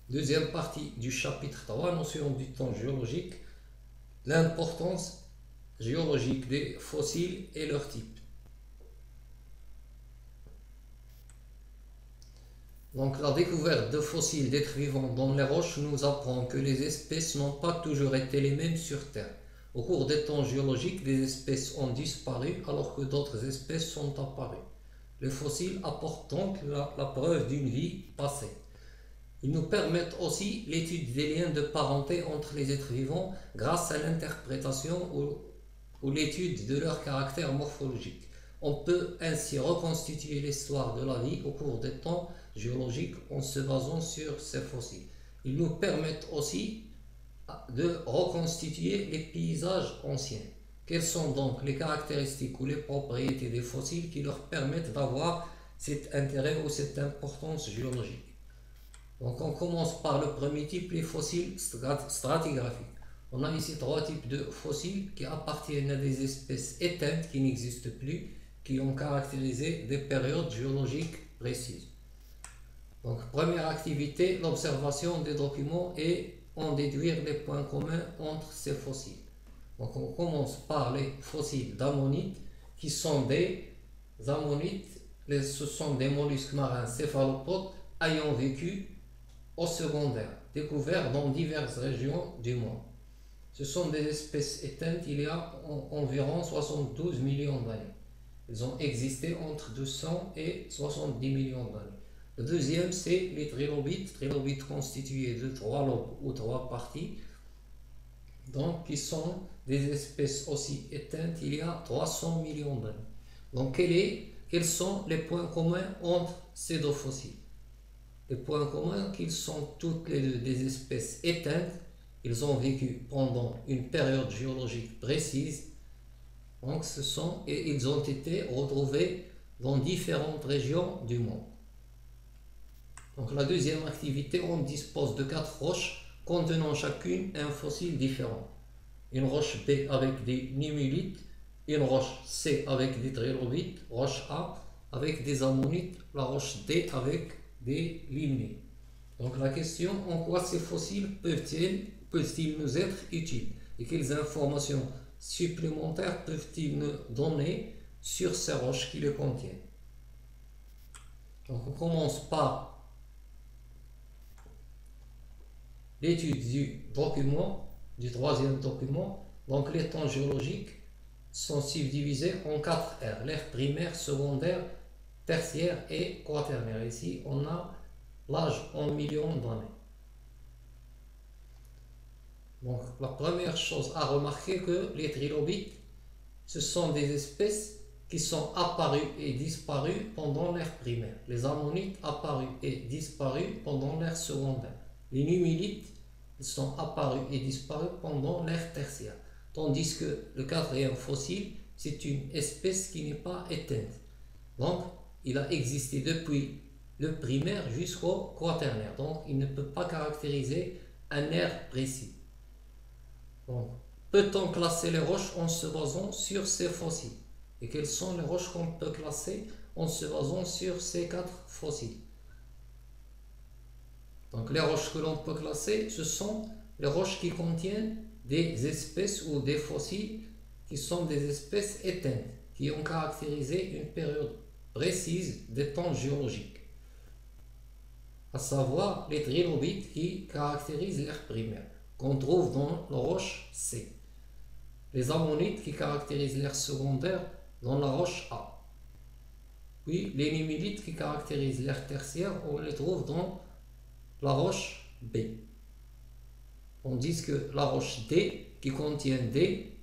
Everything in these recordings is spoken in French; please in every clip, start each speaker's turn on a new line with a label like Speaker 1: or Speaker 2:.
Speaker 1: Deuxième partie du chapitre 3, notion du temps géologique, l'importance géologique des fossiles et leurs types. Donc la découverte de fossiles d'êtres vivants dans les roches nous apprend que les espèces n'ont pas toujours été les mêmes sur Terre. Au cours des temps géologiques, des espèces ont disparu alors que d'autres espèces sont apparues. Les fossiles apportent donc la preuve d'une vie passée. Ils nous permettent aussi l'étude des liens de parenté entre les êtres vivants grâce à l'interprétation ou l'étude de leur caractère morphologique. On peut ainsi reconstituer l'histoire de la vie au cours des temps géologiques en se basant sur ces fossiles. Ils nous permettent aussi de reconstituer les paysages anciens. Quelles sont donc les caractéristiques ou les propriétés des fossiles qui leur permettent d'avoir cet intérêt ou cette importance géologique? Donc on commence par le premier type, les fossiles stratigraphiques. On a ici trois types de fossiles qui appartiennent à des espèces éteintes qui n'existent plus, qui ont caractérisé des périodes géologiques précises. Donc première activité, l'observation des documents et en déduire les points communs entre ces fossiles. Donc on commence par les fossiles d'ammonites qui sont des ammonites, ce sont des mollusques marins céphalopodes ayant vécu au secondaire, découverts dans diverses régions du monde. Ce sont des espèces éteintes il y a environ 72 millions d'années. Ils ont existé entre 200 et 70 millions d'années. Le deuxième, c'est les trilobites constitués de 3 lobes ou 3 parties, donc qui sont des espèces aussi éteintes il y a 300 millions d'années. Donc quels sont les points communs entre ces deux fossiles? Les points communs, qu'ils sont toutes les deux des espèces éteintes, ils ont vécu pendant une période géologique précise, donc et ils ont été retrouvés dans différentes régions du monde. Donc la deuxième activité, on dispose de 4 roches contenant chacune un fossile différent. Une roche B avec des nummulites, une roche C avec des trilobites, roche A avec des ammonites, la roche D avec des limnites. Donc la question, en quoi ces fossiles peuvent-ils nous être utiles et quelles informations supplémentaires peuvent-ils nous donner sur ces roches qui les contiennent? Donc on commence par l'étude du troisième document. Donc les temps géologiques sont subdivisés en 4 ères, l'ère primaire, secondaire, tertiaire et quaternaire. Ici on a l'âge en millions d'années. Donc la première chose à remarquer que les trilobites, ce sont des espèces qui sont apparues et disparues pendant l'ère primaire. Les ammonites apparus et disparus pendant l'ère secondaire. Les nummulites sont apparus et disparus pendant l'ère tertiaire. Tandis que le quatrième fossile, c'est une espèce qui n'est pas éteinte. Donc, il a existé depuis le primaire jusqu'au quaternaire. Donc, il ne peut pas caractériser un ère précis. Donc, peut-on classer les roches en se basant sur ces fossiles? Et quelles sont les roches qu'on peut classer en se basant sur ces 4 fossiles? Donc les roches que l'on peut classer, ce sont les roches qui contiennent des espèces ou des fossiles qui sont des espèces éteintes, qui ont caractérisé une période précise des temps géologiques, à savoir les trilobites qui caractérisent l'ère primaire, qu'on trouve dans la roche C. Les ammonites qui caractérisent l'ère secondaire dans la roche A. Puis les nummulites qui caractérisent l'ère tertiaire, on les trouve dans la roche B. On dit que la roche D qui contient des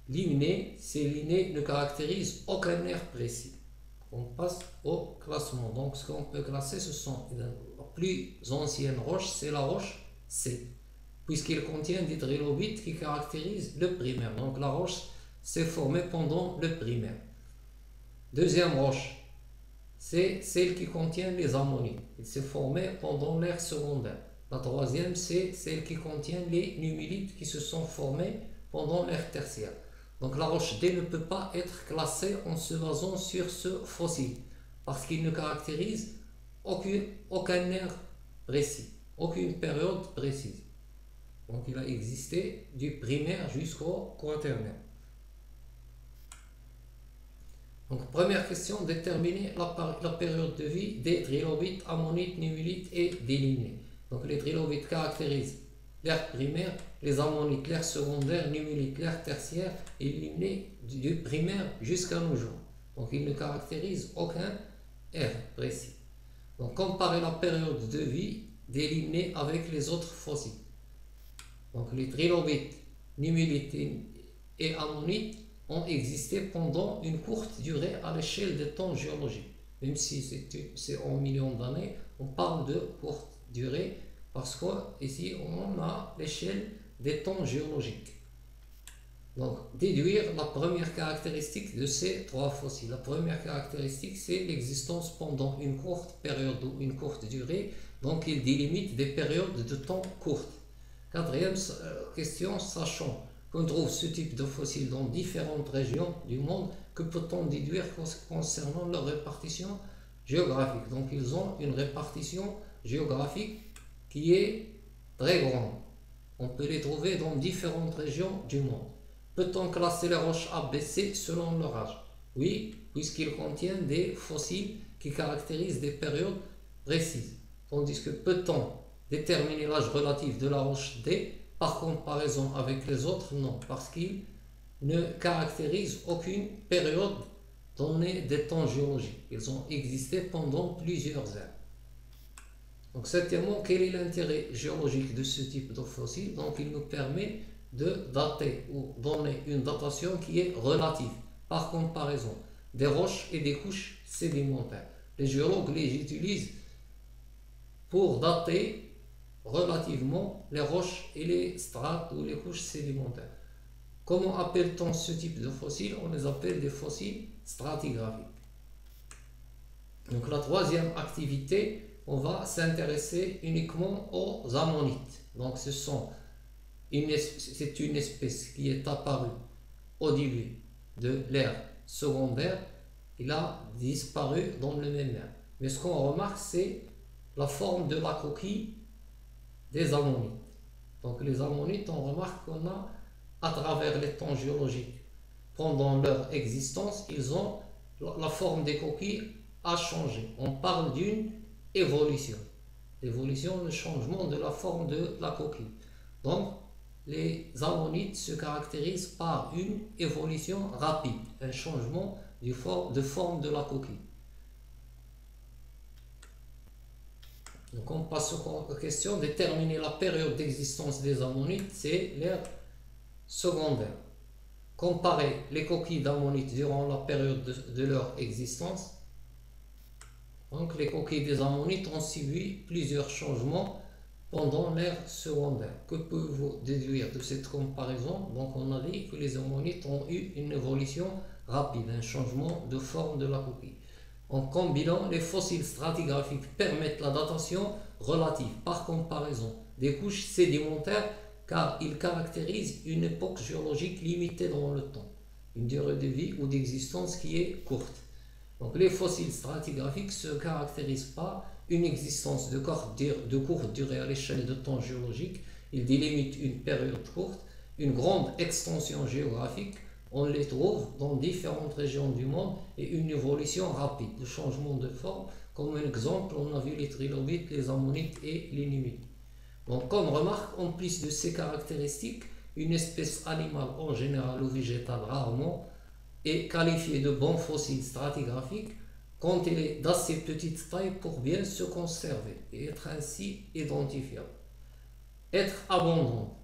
Speaker 1: limnés, ces limnés ne caractérisent aucun aire précis. On passe au classement. Donc ce qu'on peut classer, ce sont la plus ancienne roche, c'est la roche C, puisqu'il contient des trilobites qui caractérisent le primaire. Donc la roche s'est formée pendant le primaire. Deuxième roche, c'est celle qui contient les ammonites. Elle s'est formée pendant l'ère secondaire. La troisième, c'est celle qui contient les nummulites qui se sont formés pendant l'ère tertiaire. Donc la roche D ne peut pas être classée en se basant sur ce fossile, parce qu'il ne caractérise aucun aire précis. aucune période précise. Donc il a existé du primaire jusqu'au quaternaire. Donc première question, déterminer la période de vie des trilobites, ammonites, nummulites et des limnés. Donc les trilobites caractérisent l'ère primaire, les ammonites l'ère secondaire, nummulites l'ère tertiaire et les limnés du primaire jusqu'à nos jours. Donc ils ne caractérisent aucun ère précis. Donc comparer la période de vie des limnés avec les autres fossiles. Donc les trilobites, nummulites et ammonites ont existé pendant une courte durée à l'échelle des temps géologiques. Même si c'est en millions d'années, on parle de courte durée parce qu'ici on a l'échelle des temps géologiques. Donc déduire la première caractéristique de ces trois fossiles. La première caractéristique, c'est l'existence pendant une courte période ou une courte durée. Donc il délimite des périodes de temps courtes. Quatrième question, sachant qu'on trouve ce type de fossiles dans différentes régions du monde, que peut-on déduire concernant leur répartition géographique? Donc ils ont une répartition géographique qui est très grande. On peut les trouver dans différentes régions du monde. Peut-on classer les roches A, B, C selon leur âge? Oui, puisqu'ils contiennent des fossiles qui caractérisent des périodes précises. Tandis que peut-on déterminer l'âge relatif de la roche D par comparaison avec les autres? Non, parce qu'ils ne caractérisent aucune période donnée des temps géologiques. Ils ont existé pendant plusieurs ères. Donc septièmement, quel est l'intérêt géologique de ce type de fossile? Donc il nous permet de dater ou donner une datation qui est relative par comparaison des roches et des couches sédimentaires. Les géologues les utilisent pour dater relativement les roches et les strates ou les couches sédimentaires. Comment appelle-t-on ce type de fossiles? On les appelle des fossiles stratigraphiques. Donc la troisième activité, on va s'intéresser uniquement aux ammonites. Donc c'est une espèce qui est apparue au début de l'ère secondaire. Il a disparu dans le même ère. Mais ce qu'on remarque, c'est la forme de la coquille des ammonites. Donc les ammonites, on remarque qu'on a, à travers les temps géologiques, pendant leur existence, la forme des coquilles a changé. On parle d'une évolution. L'évolution, le changement de la forme de la coquille. Donc les ammonites se caractérisent par une évolution rapide, un changement de forme de la coquille. Donc on passe aux questions. Déterminer la période d'existence des ammonites, c'est l'ère secondaire. Comparer les coquilles d'ammonites durant la période de leur existence. Donc les coquilles des ammonites ont subi plusieurs changements pendant l'ère secondaire. Que pouvez-vous déduire de cette comparaison? Donc on a dit que les ammonites ont eu une évolution rapide, un changement de forme de la coquille. En combinant, les fossiles stratigraphiques permettent la datation relative par comparaison des couches sédimentaires car ils caractérisent une époque géologique limitée dans le temps, une durée de vie ou d'existence qui est courte. Donc les fossiles stratigraphiques se caractérisent par une existence de courte durée à l'échelle de temps géologique. Ils délimitent une période courte, une grande extension géographique. On les trouve dans différentes régions du monde et une évolution rapide, de changement de forme. Comme un exemple, on a vu les trilobites, les ammonites et les nummulites. Donc comme remarque, en plus de ces caractéristiques, une espèce animale en général ou végétale rarement est qualifiée de bon fossile stratigraphique quand elle est d'assez petite taille pour bien se conserver et être ainsi identifiable. Être abondante,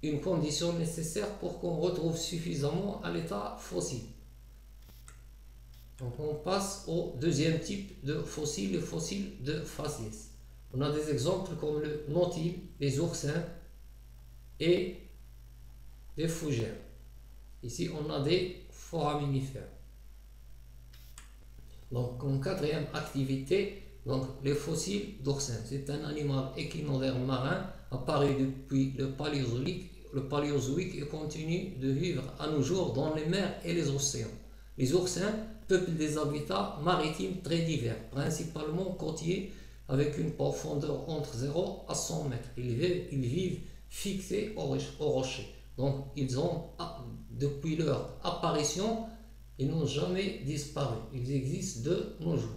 Speaker 1: une condition nécessaire pour qu'on retrouve suffisamment à l'état fossile. Donc on passe au deuxième type de fossiles, les fossiles de faciès. On a des exemples comme le nautile, les oursins et les fougères. Ici on a des foraminifères. Donc en quatrième activité, donc les fossiles d'oursins. C'est un animal échinoderme marin apparu depuis le Paléozoïque et continue de vivre à nos jours dans les mers et les océans. Les oursins peuplent des habitats maritimes très divers, principalement côtiers, avec une profondeur entre 0 à 100 mètres. Ils vivent fixés au rocher. Donc, ils ont, depuis leur apparition, ils n'ont jamais disparu. Ils existent de nos jours.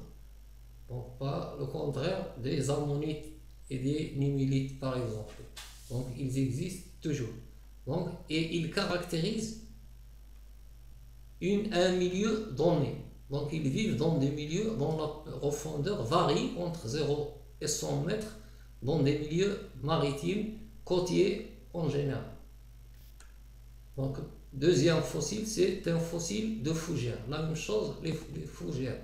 Speaker 1: Donc, pas le contraire des ammonites et des nummulites, par exemple. Donc, ils existent toujours. Donc, et ils caractérisent un milieu donné. Donc, ils vivent dans des milieux dont la profondeur varie entre 0 et 100 mètres, dans des milieux maritimes, côtiers en général. Donc, deuxième fossile, c'est un fossile de fougères. La même chose, les fougères.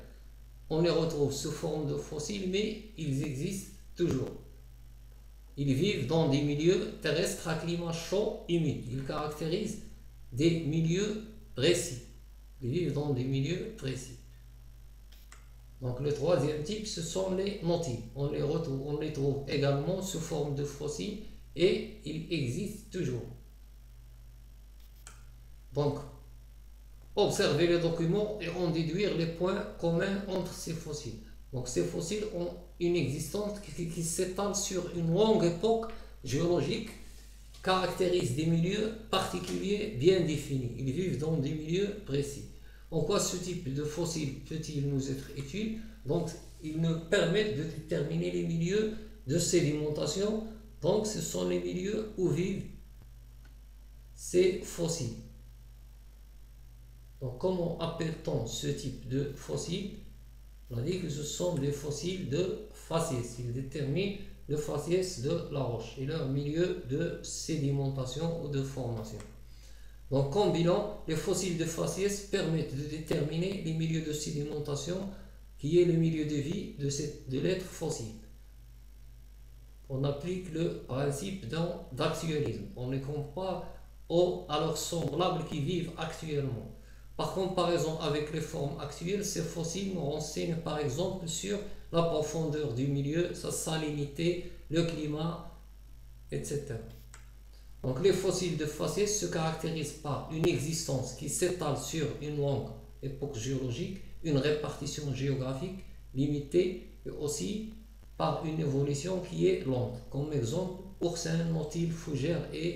Speaker 1: On les retrouve sous forme de fossiles, mais ils existent toujours. Ils vivent dans des milieux terrestres à climat chaud, humide. Ils caractérisent des milieux précis. Ils vivent dans des milieux précis. Donc le troisième type, ce sont les nautiles. On les trouve également sous forme de fossiles et ils existent toujours. Donc, observer les documents et en déduire les points communs entre ces fossiles. Donc ces fossiles ont une existence qui s'étale sur une longue époque géologique, caractérise des milieux particuliers bien définis. Ils vivent dans des milieux précis. En quoi ce type de fossile peut-il nous être utile? Donc, il nous permet de déterminer les milieux de sédimentation. Donc, ce sont les milieux où vivent ces fossiles. Donc, comment appelle-t-on ce type de fossiles? On a dit que ce sont des fossiles de faciès. Ils déterminent le faciès de la roche et leur milieu de sédimentation ou de formation. Donc, comme bilan, les fossiles de faciès permettent de déterminer les milieux de sédimentation qui est le milieu de vie de l'être fossile. On applique le principe d'actualisme. On les compare à leurs semblables qui vivent actuellement. Par comparaison avec les formes actuelles, ces fossiles nous renseignent par exemple sur la profondeur du milieu, sa salinité, le climat, etc. Donc les fossiles de faciès se caractérisent par une existence qui s'étale sur une longue époque géologique, une répartition géographique limitée et aussi par une évolution qui est lente. Comme exemple, oursins, nautiles, fougères et